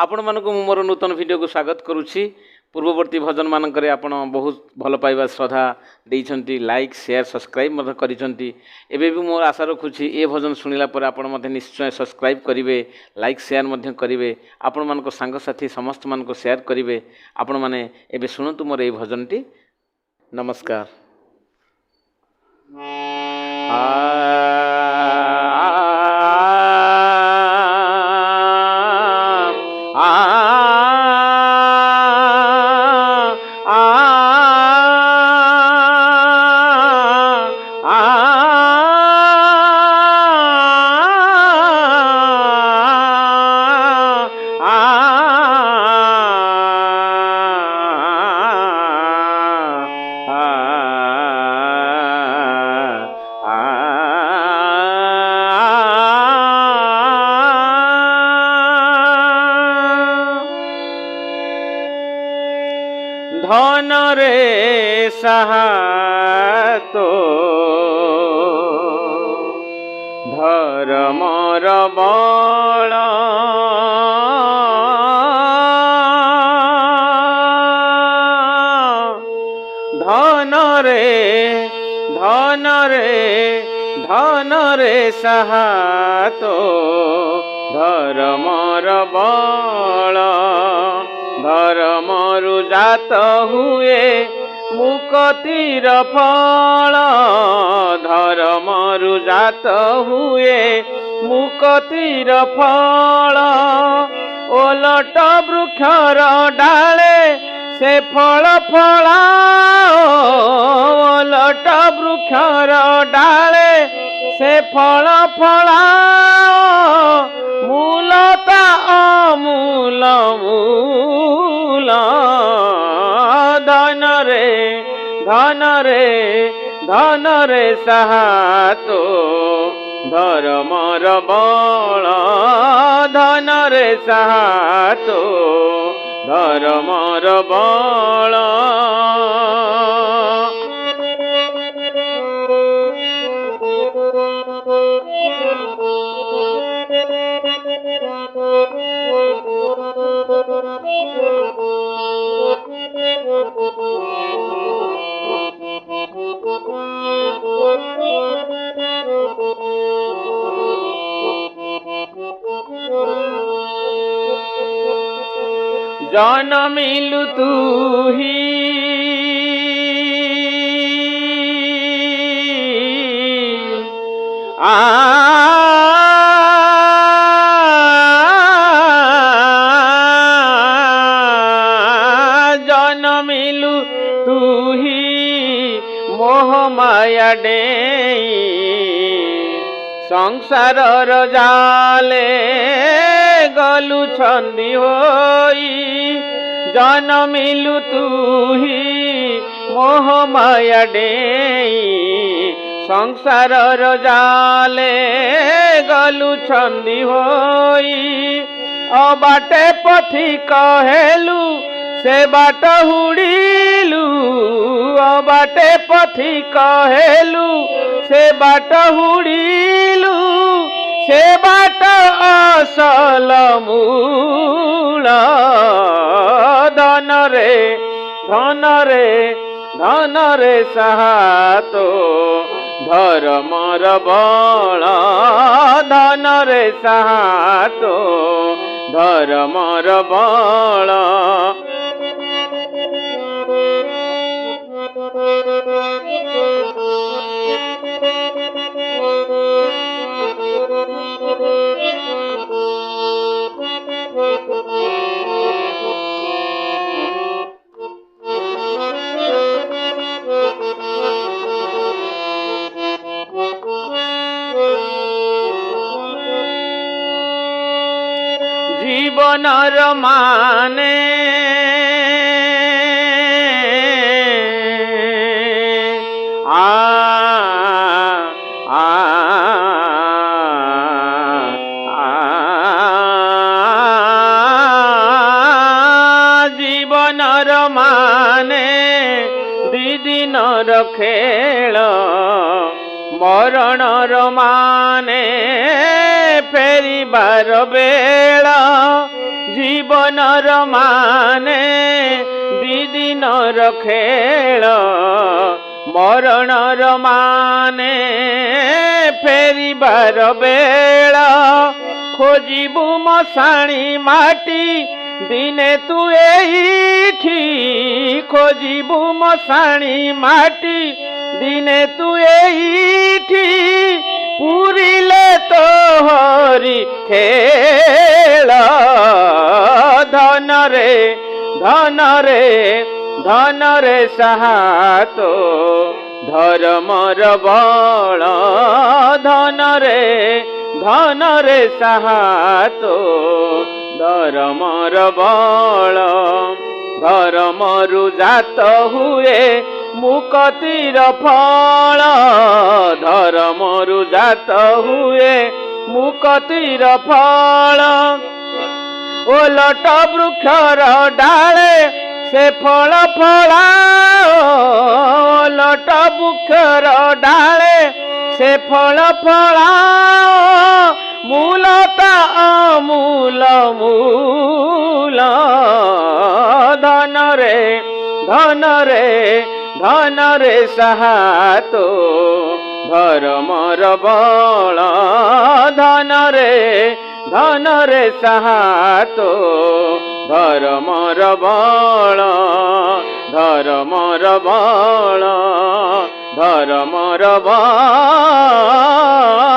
आपण मानक मोर नूतन वीडियो को स्वागत करुच्ची। पूर्ववर्ती भजन मानक आपण बहुत भल पाइबा श्रद्धा देइछंती, लाइक शेयर सब्सक्राइब मत करिसंती। एबे भी मोर आशा रखुछि ए भजन सुनिला पर आपण मते निश्चय सब्सक्राइब करिवे, लाइक शेयर मध्य करिवे, आपण मानको संग साथी समस्त मानको शेयर करिवे। आपण माने एबे सुनंतु मोर ए भजनटी। नमस्कार। धन रे साहातो धर्मर बल, धन रे साहातो धर्मर बल, धर्मरु जात हुए मुक्तिर फल, धर्मरु जात हुए मुक्तिर फल। ओलट वृक्षर डाले से फल फलाओ, ओलट वृक्षर डाले से फल फलाओ। मूलता अमूल मूल, धन रे साहातो धर्मर बल, धन रे साहातो धर्मर बल। जनमिलु तुही जनमिलु तुही मोह माया डेई, संसारर जाले गलु छंदी होई। जनमिलु तुही मोह माया डेई, संसारर जाले गलु छंदी होई। अबाटे पथी कहेलु से बाट हुड़िलु, अबाटे पथी कहेलु से बाट हुड़िलु। से बाट असल मूल, धन रे साहातो धर्मर बल, धन रे साहातो धर्मर बल। जीवनर माने जीवनर माने दिदिनर खेल, मरणर माने फेरिबार बेला जीवनर माने दिदिनर खेल मरणर माने फेरिबार बेल खोजिबु मशाणी माटी दिने तू एठी खोजिबु मशाणी माटी दिने तू एठी पुरिले तोहरी खेल धन रे साहातो धर्मर बल धन रे साहातो धर्मर बल धर्मरु जात हुए मुक्तिर फल धर्मरु जात हुए मुक्तिर फल ओलट वृक्षर डाले से फल फला ओलट वृक्षर डाले से फल फला मूलता अमूल मूल धन रे साहातो धर्मर बल धन रे साहातो धर्मर बल धर्मर बल धर्मर बल।